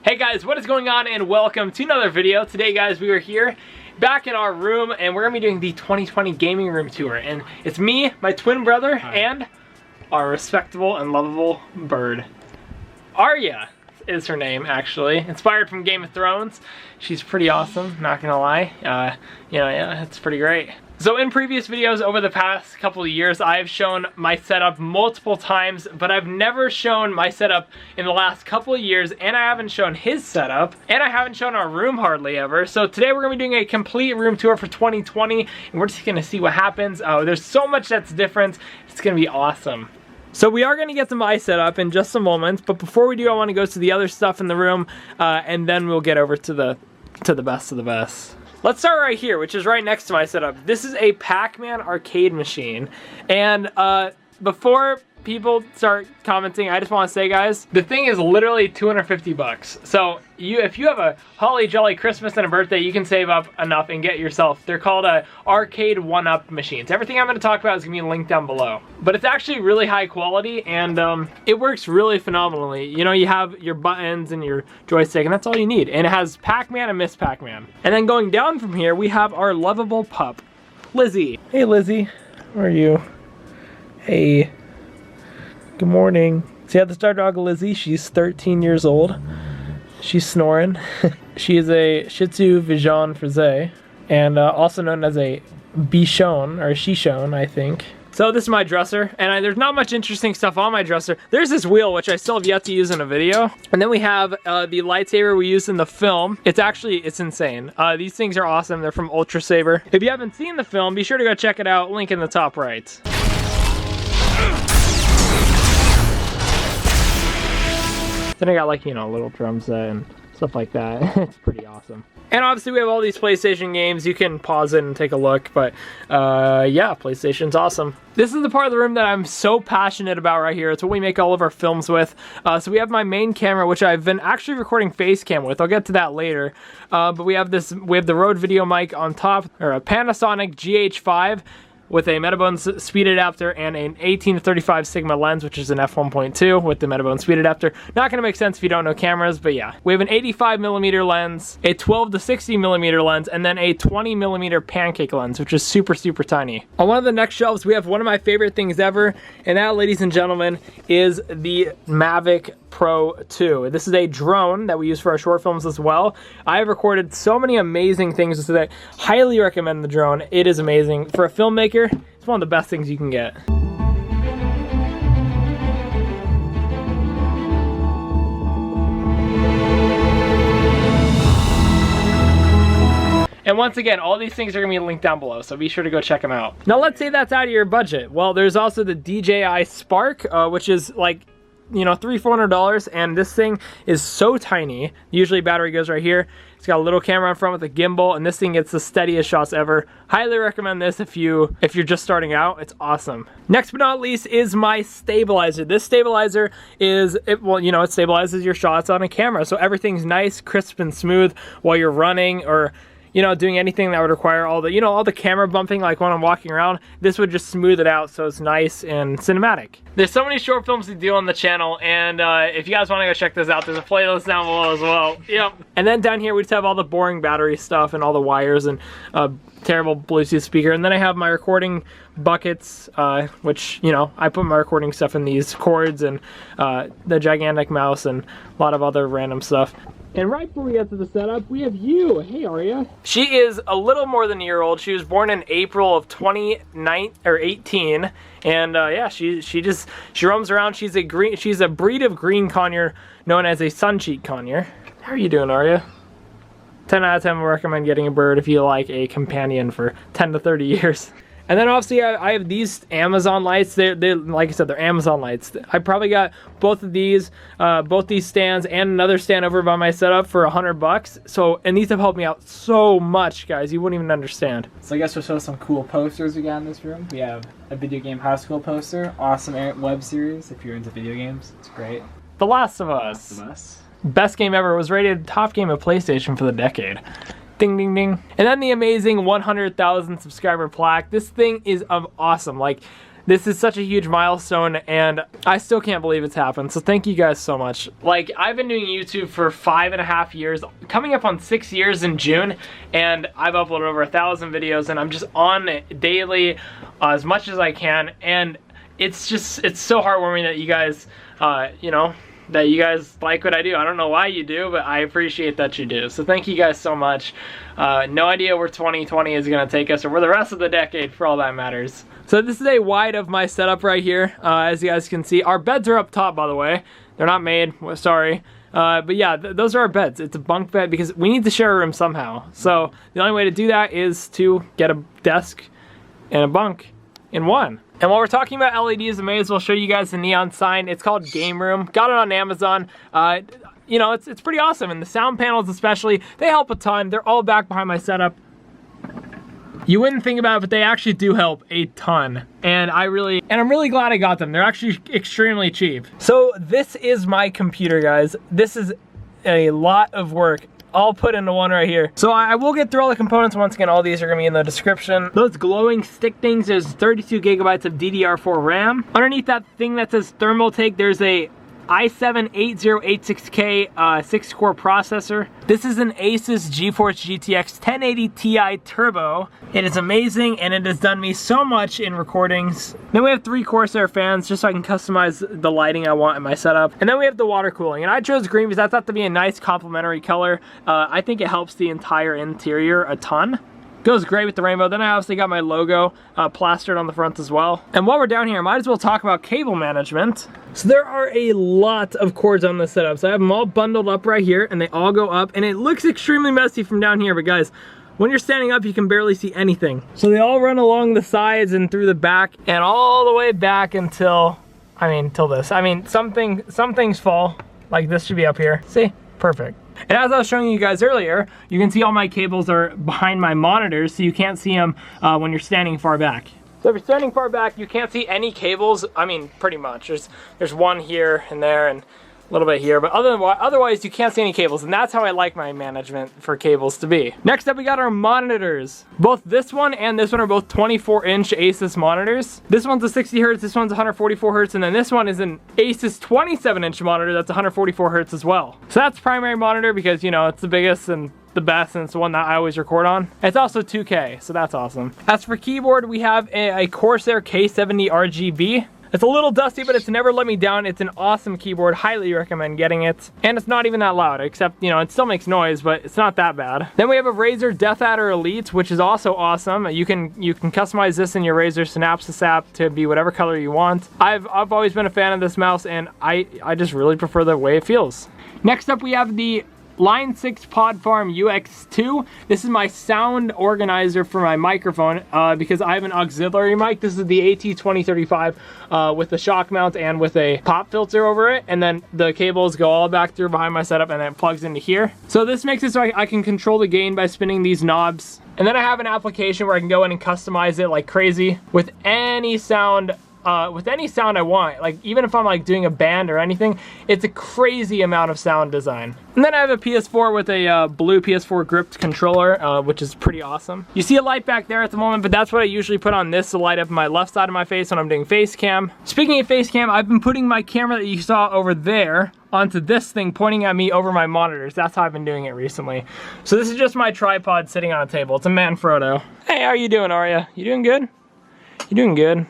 Hey guys, what is going on, and welcome to another video. Today guys, we are here back in our room and we're gonna be doing the 2020 gaming room tour, and it's me, my twin brother, and our respectable and lovable bird. Arya is her name, actually. Inspired from Game of Thrones. She's pretty awesome, not gonna lie. Yeah, it's pretty great. So in previous videos over the past couple of years, I've shown my setup multiple times, but I've never shown my setup in the last couple of years, and I haven't shown his setup, and I haven't shown our room hardly ever. So today we're gonna be doing a complete room tour for 2020, and we're just gonna see what happens. There's so much that's different. It's gonna be awesome. So we are going to get to my setup in just a moment, but before we do, I want to go to the other stuff in the room, and then we'll get over to the best of the best. Let's start right here, which is right next to my setup. This is a Pac-Man arcade machine, and before people start commenting, I just want to say, guys, the thing is literally 250 bucks. So if you have a holly jolly Christmas and a birthday, you can save up enough and get yourself. They're called arcade one-up machines. Everything I'm going to talk about is going to be linked down below. But it's actually really high quality, and it works really phenomenally. You know, you have your buttons and your joystick, and that's all you need. And it has Pac-Man and Miss Pac-Man. And then going down from here, we have our lovable pup, Lizzie. Hey Lizzie, where are you? Hey. Good morning. So yeah, this is our dog Lizzie. She's 13 years old. She's snoring. She is a Shih Tzu Vision Frise, and also known as a Bichon, or Shishon, I think. So this is my dresser, and there's not much interesting stuff on my dresser. There's this wheel, which I still have yet to use in a video. And then we have the lightsaber we used in the film. It's insane. These things are awesome. They're from Ultra Saber. If you haven't seen the film, be sure to go check it out. Link in the top right. Then I got, like, you know, a little drum set and stuff like that. It's pretty awesome. And obviously we have all these PlayStation games. You can pause it and take a look, but yeah, PlayStation's awesome. This is the part of the room that I'm so passionate about right here. It's what we make all of our films with. So we have my main camera, which I've been actually recording face cam with. I'll get to that later. But we have the Rode video mic on top, or a Panasonic GH5 with a metabones speed adapter and an 18-35 Sigma lens, which is an f1.2 with the metabones speed adapter. Not gonna make sense if you don't know cameras, but yeah. We have an 85mm lens, a 12-60mm lens, and then a 20mm pancake lens, which is super, super tiny. On one of the next shelves, we have one of my favorite things ever, and that, ladies and gentlemen, is the Mavic Pro 2. This is a drone that we use for our short films as well. I have recorded so many amazing things with it. Highly recommend the drone. It is amazing. For a filmmaker, it's one of the best things you can get. And once again, all these things are gonna be linked down below, so be sure to go check them out. Now let's say that's out of your budget. Well, there's also the DJI Spark, which is like, you know, $300-400, and this thing is so tiny. Usually battery goes right here. It's got a little camera in front with a gimbal, and this thing gets the steadiest shots ever. Highly recommend this if you're just starting out. It's awesome. Next but not least is my stabilizer. This stabilizer is, well, you know, it stabilizes your shots on a camera, so everything's nice, crisp, and smooth while you're running, or you know, doing anything that would require all the camera bumping, like when I'm walking around. This would just smooth it out so it's nice and cinematic. There's so many short films to do on the channel, and if you guys want to go check this out, there's a playlist down below as well. Yep. And then down here we just have all the boring battery stuff and all the wires and terrible Bluetooth speaker. And then I have my recording buckets, which, you know, I put my recording stuff in these cords, and the gigantic mouse and a lot of other random stuff. And right before we get to the setup, we have you. Hey, Arya. She is a little more than a year old. She was born in April of 2018, and yeah, she roams around. She's a breed of green conure known as a sun-cheek conure. How are you doing, Arya? 10 out of 10 would recommend getting a bird if you like a companion for 10 to 30 years. And then obviously I have these Amazon lights. They're like I said, they're Amazon lights. I probably got both these stands and another stand over by my setup for $100. So, and these have helped me out so much, guys. You wouldn't even understand. So I guess we'll show some cool posters we got in this room. We have a video game high school poster, awesome web series if you're into video games. It's great. The Last of Us. Last of Us. Best game ever. Was rated top game of PlayStation for the decade. Ding, ding, ding. And then the amazing 100,000 subscriber plaque. This thing is awesome. Like, This is such a huge milestone, and I still can't believe it's happened. So thank you guys so much. Like, I've been doing YouTube for 5.5 years, coming up on 6 years in June, and I've uploaded over 1,000 videos, and I'm just on it daily as much as I can. And it's so heartwarming that you guys, you know, that you guys like what I do. I don't know why you do, but I appreciate that you do. So thank you guys so much. No idea where 2020 is gonna take us, or where the rest of the decade, for all that matters. So this is a wide of my setup right here. As you guys can see, our beds are up top, by the way. They're not made, sorry. But yeah, those are our beds. It's a bunk bed because we need to share a room somehow. So the only way to do that is to get a desk and a bunk in one. And while we're talking about LEDs, I may as well show you guys the neon sign. It's called Game Room. Got it on Amazon. You know, it's pretty awesome. And the sound panels especially, they help a ton. They're all back behind my setup. You wouldn't think about it, but they actually do help a ton. And I'm really glad I got them. They're actually extremely cheap. So this is my computer, guys. This is a lot of work, all put into one right here. So I will get through all the components. Once again, all these are gonna be in the description. Those glowing stick things, there's 32 gigabytes of DDR4 RAM. Underneath that thing that says thermal take, there's a i7-8086K 6-core processor. This is an Asus GeForce GTX 1080 Ti Turbo. It is amazing, and it has done me so much in recordings. Then we have 3 Corsair fans, just so I can customize the lighting I want in my setup. And then we have the water cooling, and I chose green because I thought to be a nice complementary color. I think it helps the entire interior a ton. Goes great with the rainbow. Then I obviously got my logo plastered on the front as well. And while we're down here, I might as well talk about cable management. So there are a lot of cords on this setup. So I have them all bundled up right here, and they all go up, and it looks extremely messy from down here, but guys, when you're standing up, you can barely see anything. So they all run along the sides and through the back, and all the way back until, till this. Some things fall, like this should be up here. See? Perfect. And as I was showing you guys earlier, you can see all my cables are behind my monitors, so you can't see them when you're standing far back. So if you're standing far back, you can't see any cables. Pretty much. There's one here and there and a little bit here, but otherwise you can't see any cables, and that's how I like my management for cables to be. Next up, we got our monitors. Both this one and this one are both 24-inch Asus monitors. This one's a 60 Hertz, this one's 144 Hertz, and then this one is an Asus 27-inch monitor that's 144 Hertz as well. So that's primary monitor because, you know, it's the biggest and the best, and it's the one that I always record on. It's also 2K, so that's awesome. As for keyboard, we have a Corsair K70 RGB. It's a little dusty, but it's never let me down. It's an awesome keyboard, highly recommend getting it. And it's not even that loud, except, you know, it still makes noise, but it's not that bad. Then we have a Razer Deathadder Elite, which is also awesome. You can customize this in your Razer Synapses app to be whatever color you want. I've always been a fan of this mouse, and I just really prefer the way it feels. Next up, we have the Line 6 Pod Farm UX2. This is my sound organizer for my microphone because I have an auxiliary mic. This is the AT2035 with the shock mount and with a pop filter over it, and then the cables go all back through behind my setup, and then it plugs into here. So this makes it so I can control the gain by spinning these knobs. And then I have an application where I can go in and customize it like crazy with any sound I want. Like, even if I'm like doing a band or anything, it's a crazy amount of sound design. And then I have a PS4 with a blue PS4 gripped controller, which is pretty awesome. You see a light back there at the moment, but that's what I usually put on this to light up my left side of my face when I'm doing face cam. Speaking of face cam, I've been putting my camera that you saw over there onto this thing pointing at me over my monitors. That's how I've been doing it recently. So this is just my tripod sitting on a table. It's a Manfrotto. Hey, how are you doing, Arya? You doing good? You doing good?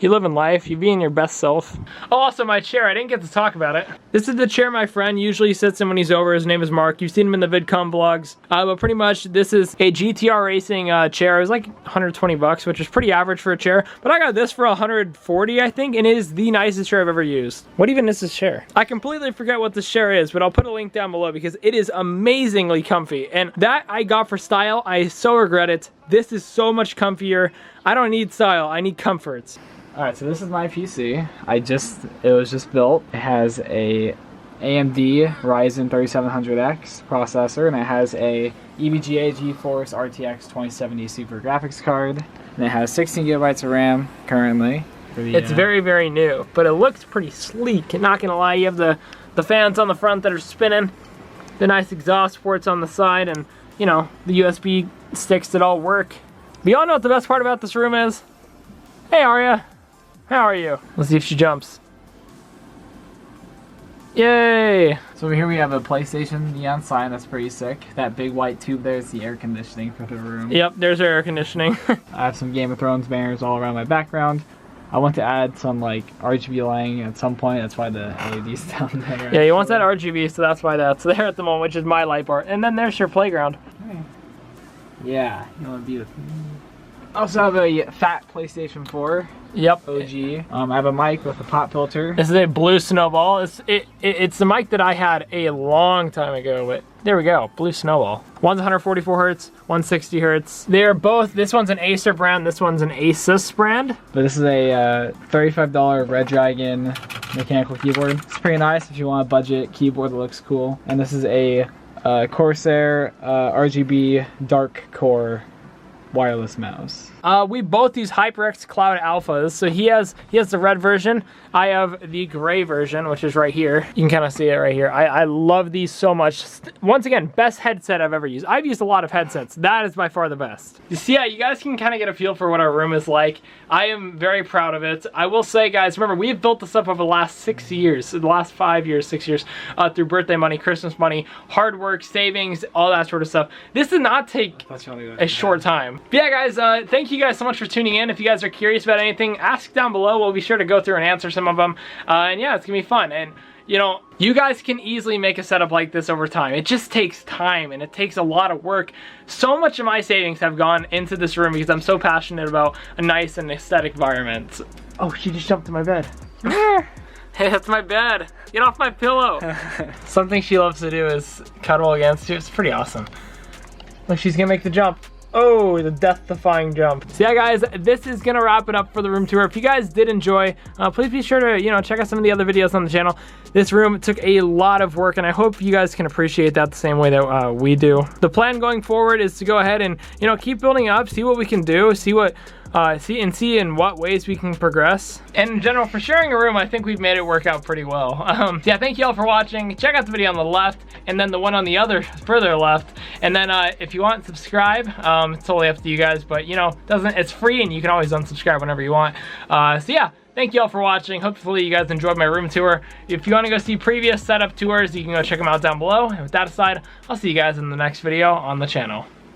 You living life, you being your best self. Oh, also my chair, I didn't get to talk about it. This is the chair my friend usually sits in when he's over. His name is Mark. You've seen him in the VidCon vlogs. But pretty much this is a GTRacing chair. It was like 120 bucks, which is pretty average for a chair. But I got this for 140, I think, and it is the nicest chair I've ever used. What even is this chair? I completely forget what this chair is, but I'll put a link down below because it is amazingly comfy. And that I got for style. I so regret it. This is so much comfier. I don't need style, I need comforts. Alright, so this is my PC. It was just built. It has a AMD Ryzen 3700X processor, and it has a EVGA GeForce RTX 2070 Super graphics card. And it has 16 gigabytes of RAM currently. It's very, very new, but it looks pretty sleek. Not gonna lie, you have the fans on the front that are spinning, the nice exhaust ports on the side, and you know, the USB sticks that all work. But y'all know what the best part about this room is? Hey, Arya. How are you? Let's see if she jumps. Yay! So here we have a PlayStation neon sign that's pretty sick. That big white tube there is the air conditioning for the room. Yep, there's our air conditioning. I have some Game of Thrones banners all around my background. I want to add some like RGB lighting at some point. That's why the LED's down there. Yeah, he wants that RGB, so that's why that's there at the moment, which is my light bar. And then there's your playground. Yeah, you want to be with me. I also have a fat PlayStation 4. Yep. OG. I have a mic with a pop filter. This is a blue snowball. It's the mic that I had a long time ago, but there we go, blue snowball. One's 144 hertz, one's 60 hertz. They are both, this one's an Acer brand, this one's an Asus brand. But this is a $35 Red Dragon mechanical keyboard. It's pretty nice if you want a budget keyboard that looks cool. And this is a Corsair RGB dark core wireless mouse. We both use HyperX Cloud Alphas. So he has the red version. I have the gray version, which is right here. You can kind of see it right here. I love these so much. Once again, best headset I've ever used. I've used a lot of headsets. That is by far the best. So yeah, you guys can kind of get a feel for what our room is like. I am very proud of it. I will say, guys, remember, we've built this up over the last 6 years, the last 5 years, 6 years, through birthday money, Christmas money, hard work, savings, all that sort of stuff. This did not take a short time. But yeah, guys, thank you guys so much for tuning in. If you guys are curious about anything, ask down below. We'll be sure to go through and answer some of them. And yeah, it's gonna be fun. And you know, you guys can easily make a setup like this over time. It just takes time and it takes a lot of work. So much of my savings have gone into this room because I'm so passionate about a nice and aesthetic environment. Oh, she just jumped in my bed. Hey, that's my bed. Get off my pillow. Something she loves to do is cuddle against you. It's pretty awesome. Look, she's gonna make the jump. Oh, the death-defying jump. So yeah, guys, this is gonna wrap it up for the room tour. If you guys did enjoy, please be sure to, you know, check out some of the other videos on the channel. This room took a lot of work, and I hope you guys can appreciate that the same way that we do. The plan going forward is to go ahead and, you know, keep building up, see what we can do, see in what ways we can progress. And in general, for sharing a room, I think we've made it work out pretty well. Yeah, thank you all for watching. Check out the video on the left, and then the one on the other, further left. And then if you want, subscribe. It's totally up to you guys, but you know, it's free, and you can always unsubscribe whenever you want. So yeah, thank you all for watching. Hopefully you guys enjoyed my room tour. If you want to go see previous setup tours, you can go check them out down below. And with that aside, I'll see you guys in the next video on the channel.